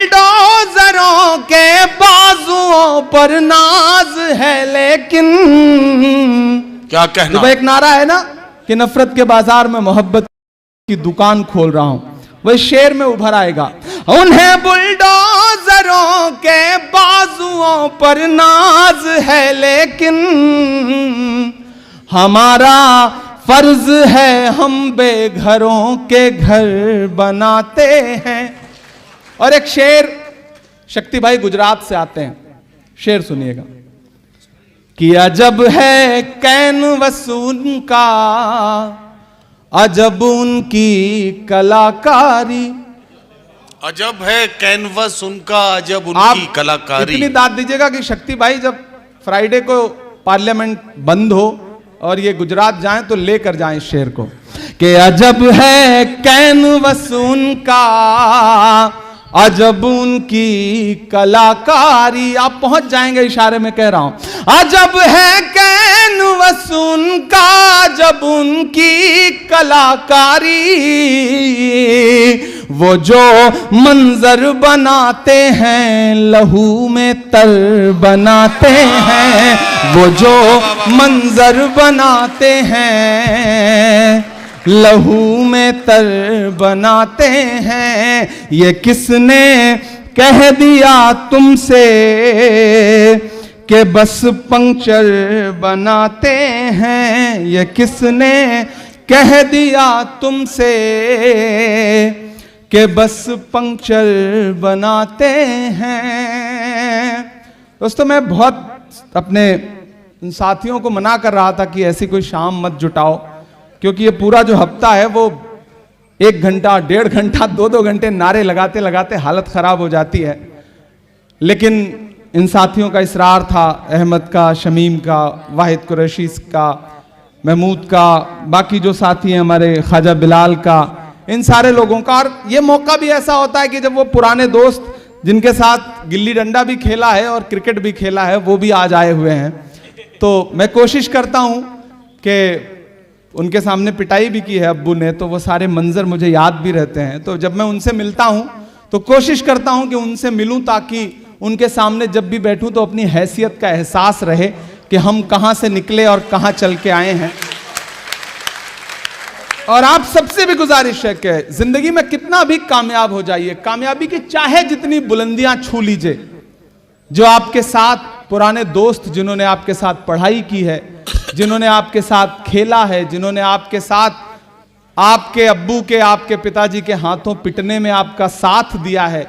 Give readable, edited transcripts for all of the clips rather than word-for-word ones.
बुलडोजरों के बाजुओं पर नाज है, लेकिन क्या कहना। तो एक नारा है ना कि नफरत के बाजार में मोहब्बत की दुकान खोल रहा हूं, वह शेर में उभर आएगा। उन्हें बुलडोजरों के बाजुओं पर नाज है, लेकिन हमारा फर्ज है, हम बेघरों के घर बनाते हैं। और एक शेर, शक्ति भाई गुजरात से आते हैं, शेर सुनिएगा कि अजब है कैनवस उनका, अजब उनकी कलाकारी। अजब है कैनवस उनका, अजब उनकी कलाकारी। इतनी दाद दीजिएगा कि शक्ति भाई जब फ्राइडे को पार्लियामेंट बंद हो और ये गुजरात जाएं तो लेकर जाएं इस शेर को कि अजब है कैनवस उनका, अजब उनकी कलाकारी। आप पहुंच जाएंगे, इशारे में कह रहा हूं। अजब है कैनवस उनका, अजब उनकी कलाकारी। वो जो मंजर बनाते हैं, लहू में तर बनाते हैं। वो जो मंजर बनाते हैं, लहू में तर बनाते हैं। ये किसने कह दिया तुमसे कि बस पंक्चर बनाते हैं? ये किसने कह दिया तुमसे कि बस पंक्चर बनाते हैं? दोस्तों, मैं बहुत अपने साथियों को मना कर रहा था कि ऐसी कोई शाम मत जुटाओ, क्योंकि ये पूरा जो हफ्ता है वो 1 घंटा, 1.5 घंटा, 2-2 घंटे नारे लगाते लगाते हालत खराब हो जाती है। लेकिन इन साथियों का इसरार था, अहमद का, शमीम का, वाहिद कुरैशी का, महमूद का, बाकी जो साथी हैं हमारे, ख्वाजा बिलाल का, इन सारे लोगों का। और ये मौका भी ऐसा होता है कि जब वो पुराने दोस्त जिनके साथ गिल्ली डंडा भी खेला है और क्रिकेट भी खेला है, वो भी आज आए हुए हैं। तो मैं कोशिश करता हूं कि उनके सामने पिटाई भी की है अब्बू ने, तो वो सारे मंजर मुझे याद भी रहते हैं। तो जब मैं उनसे मिलता हूं तो कोशिश करता हूं कि उनसे मिलूं, ताकि उनके सामने जब भी बैठूं तो अपनी हैसियत का एहसास रहे कि हम कहां से निकले और कहां चल के आए हैं। और आप सबसे भी गुजारिश है कि जिंदगी में कितना भी कामयाब हो जाइए, कामयाबी की चाहे जितनी बुलंदियां छू लीजिए, जो आपके साथ पुराने दोस्त जिन्होंने आपके साथ पढ़ाई की है, जिन्होंने आपके साथ खेला है, जिन्होंने आपके साथ आपके अब्बू के, आपके पिताजी के हाथों पिटने में आपका साथ दिया है,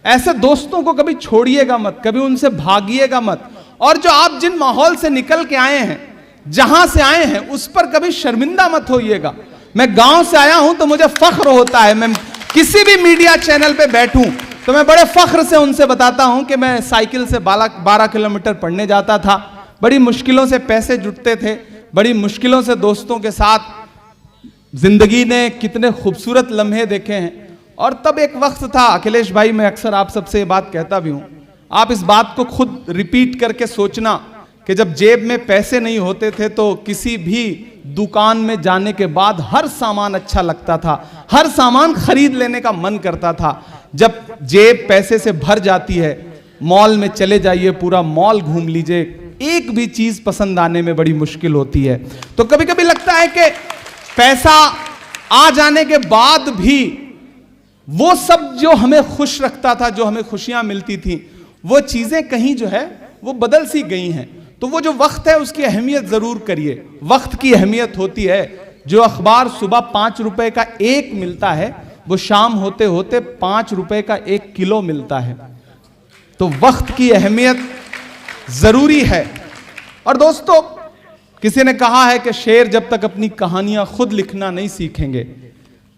ऐसे दोस्तों को कभी छोड़िएगा मत, कभी उनसे भागिएगा मत। और जो आप जिन माहौल से निकल के आए हैं, जहां से आए हैं, उस पर कभी शर्मिंदा मत होइएगा। मैं गांव से आया हूं तो मुझे फख्र होता है, मैं किसी भी मीडिया चैनल पे बैठूं तो मैं बड़े फख्र से उनसे बताता हूं कि मैं साइकिल से 12 किलोमीटर पढ़ने जाता था, बड़ी मुश्किलों से पैसे जुटते थे, बड़ी मुश्किलों से दोस्तों के साथ जिंदगी ने कितने खूबसूरत लम्हे देखे हैं। और तब एक वक्त था, अखिलेश भाई, मैं अक्सर आप सबसे ये बात कहता भी हूं, आप इस बात को खुद रिपीट करके सोचना कि जब जेब में पैसे नहीं होते थे तो किसी भी दुकान में जाने के बाद हर सामान अच्छा लगता था, हर सामान खरीद लेने का मन करता था। जब जेब पैसे से भर जाती है, मॉल में चले जाइए, पूरा मॉल घूम लीजिए, एक भी चीज पसंद आने में बड़ी मुश्किल होती है। तो कभी कभी लगता है कि पैसा आ जाने के बाद भी वो सब जो हमें खुश रखता था, जो हमें खुशियां मिलती थी, वो चीजें कहीं जो है वो बदल सी गई हैं। तो वो जो वक्त है उसकी अहमियत जरूर करिए। वक्त की अहमियत होती है, जो अखबार सुबह 5 रुपए का 1 मिलता है, वो शाम होते होते 5 रुपए का 1 किलो मिलता है। तो वक्त की अहमियत जरूरी है। और दोस्तों, किसी ने कहा है कि शेर जब तक अपनी कहानियां खुद लिखना नहीं सीखेंगे,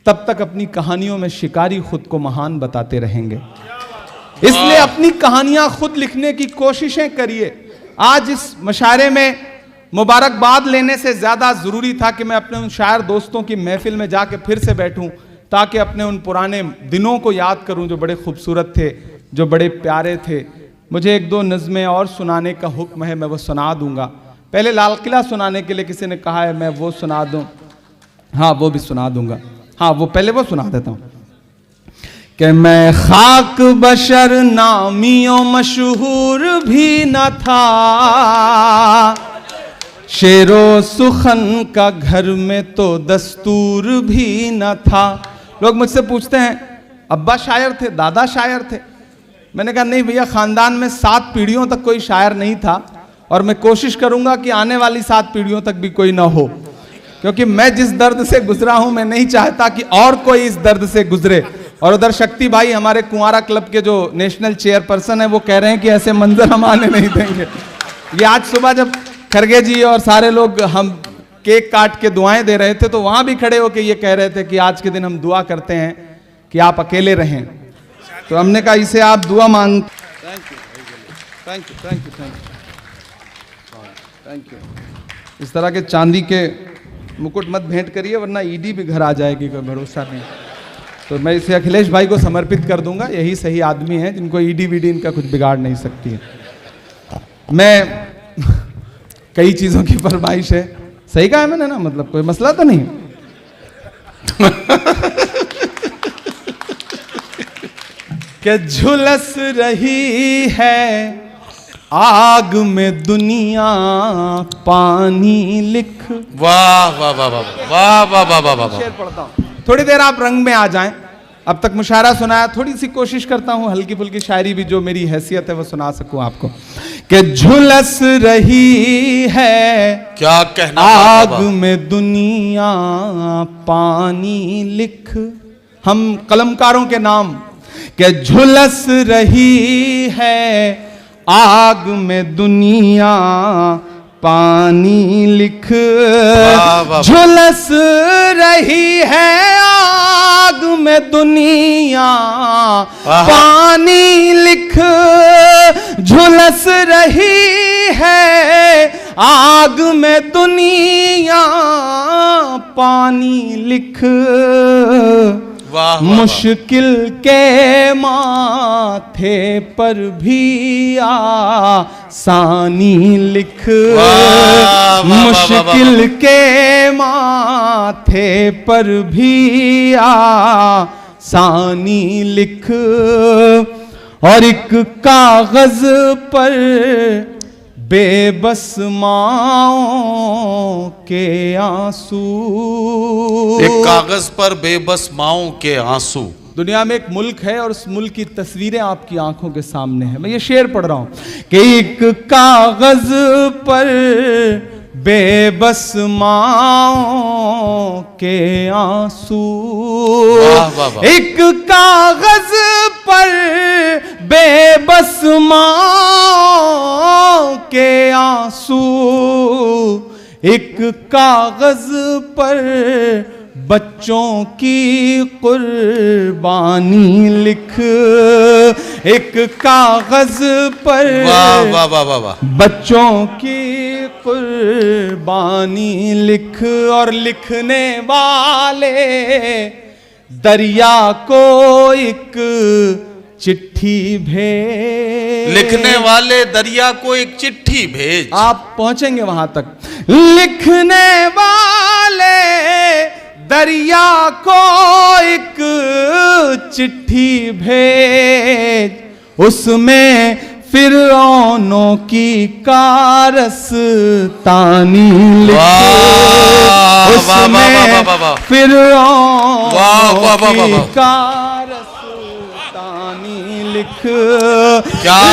तब तक अपनी कहानियों में शिकारी खुद को महान बताते रहेंगे। इसलिए अपनी कहानियां खुद लिखने की कोशिशें करिए। आज इस मशायरे में मुबारकबाद लेने से ज्यादा जरूरी था कि मैं अपने उन शायर दोस्तों की महफिल में जाके फिर से बैठूं, ताकि अपने उन पुराने दिनों को याद करूं जो बड़े खूबसूरत थे, जो बड़े प्यारे थे। मुझे 1-2 नज़में और सुनाने का हुक्म है, मैं वो सुना दूंगा। पहले लाल किला सुनाने के लिए किसी ने कहा है, मैं वो सुना दूं। हाँ, वो भी सुना दूंगा। हाँ, वो पहले वो सुना देता हूं कि मैं खाक बशर नामियों मशहूर भी न था, शेरो सुखन का घर में तो दस्तूर भी न था। लोग मुझसे पूछते हैं अब्बा शायर थे, दादा शायर थे? मैंने कहा नहीं भैया, खानदान में 7 पीढ़ियों तक कोई शायर नहीं था, और मैं कोशिश करूंगा कि आने वाली 7 पीढ़ियों तक भी कोई ना हो, क्योंकि मैं जिस दर्द से गुजरा हूं मैं नहीं चाहता कि और कोई इस दर्द से गुजरे। और उधर शक्ति भाई हमारे कुंवारा क्लब के जो नेशनल चेयरपर्सन है वो कह रहे हैं कि ऐसे मंजर हम आने नहीं देंगे। ये आज सुबह जब खरगे जी और सारे लोग हम केक काट के दुआएं दे रहे थे तो वहां भी खड़े होकर ये कह रहे थे कि आज के दिन हम दुआ करते हैं कि आप अकेले रहें। तो हमने कहा इसे आप दुआ मांग। Thank you thank you thank you thank you. इस तरह के चांदी के मुकुट मत भेंट करिए वरना ईडी भी घर आ जाएगी, कोई भरोसा नहीं। तो मैं इसे अखिलेश भाई को समर्पित कर दूंगा, यही सही आदमी है जिनको ईडी वीडी इनका कुछ बिगाड़ नहीं सकती है। मैं कई चीजों की फरमाइश है, सही कहा है मैंने ना, मतलब कोई मसला तो नहीं। कि झुलस रही है आग में दुनिया पानी लिख। वाह वाह वाह वाह वाह वाह वाह वाह वाह। शेर पढ़ता हूं, थोड़ी देर आप रंग में आ जाएं। अब तक मुशायरा सुनाया, थोड़ी सी कोशिश करता हूं हल्की फुल्की शायरी भी जो मेरी हैसियत है वो सुना सकूं आपको। कि झुलस रही है क्या कहना आग में दुनिया पानी लिख। हम कलमकारों के नाम। कि झुलस रही है आग में दुनिया पानी लिख। झुलस रही है आग में दुनिया पानी लिख। झुलस रही है आग में दुनिया पानी लिख। मुश्किल के माथे पर भी आसानी लिख। मुश्किल के माथे पर भी आसानी लिख। और एक कागज पर बेबस माओं के आंसू। एक कागज पर बेबस माओं के आंसू। दुनिया में एक मुल्क है और उस मुल्क की तस्वीरें आपकी आंखों के सामने है। मैं ये शेर पढ़ रहा हूं कि एक कागज पर बेबस माओं के आंसू। एक कागज पर बेबस माओं के आंसू। एक कागज पर बच्चों की कुर्बानी लिख। एक कागज पर वाह वाह वाह वाह बच्चों की कुर्बानी लिख। और लिखने वाले दरिया को एक चिट्ठी भेज। लिखने वाले दरिया को एक चिट्ठी भेज। आप पहुंचेंगे वहां तक। लिखने वाले दरिया को एक चिट्ठी भेज। उसमें फिरौनों की कारस्तानी लिख। उसमें फिरौनों की कारस्तानी लिख।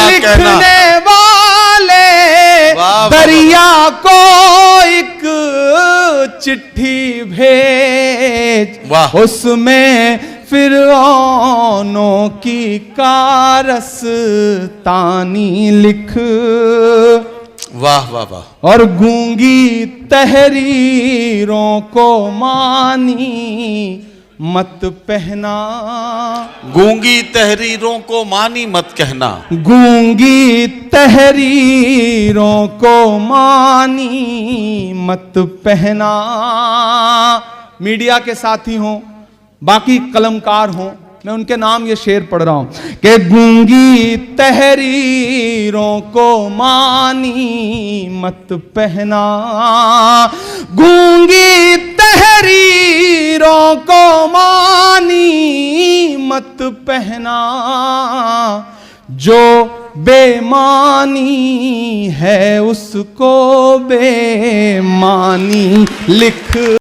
लिखने वाले दरिया को एक चिट्ठी भेज। उसमें फिरौनों की कारस्तानी लिख। वाह वाह वाह। और गूंगी तहरीरों को मानी मत पहना। गूंगी तहरीरों को मानी मत कहना। गूंगी तहरीरों को मानी मत पहना। मीडिया के साथी हों, बाकी कलमकार हों, मैं उनके नाम ये शेर पढ़ रहा हूं कि गूंगी तहरीरों को मानी मत पहना। गूंगी तहरीरों को मानी मत मत पहना, जो बेमानी है उसको बेमानी लिख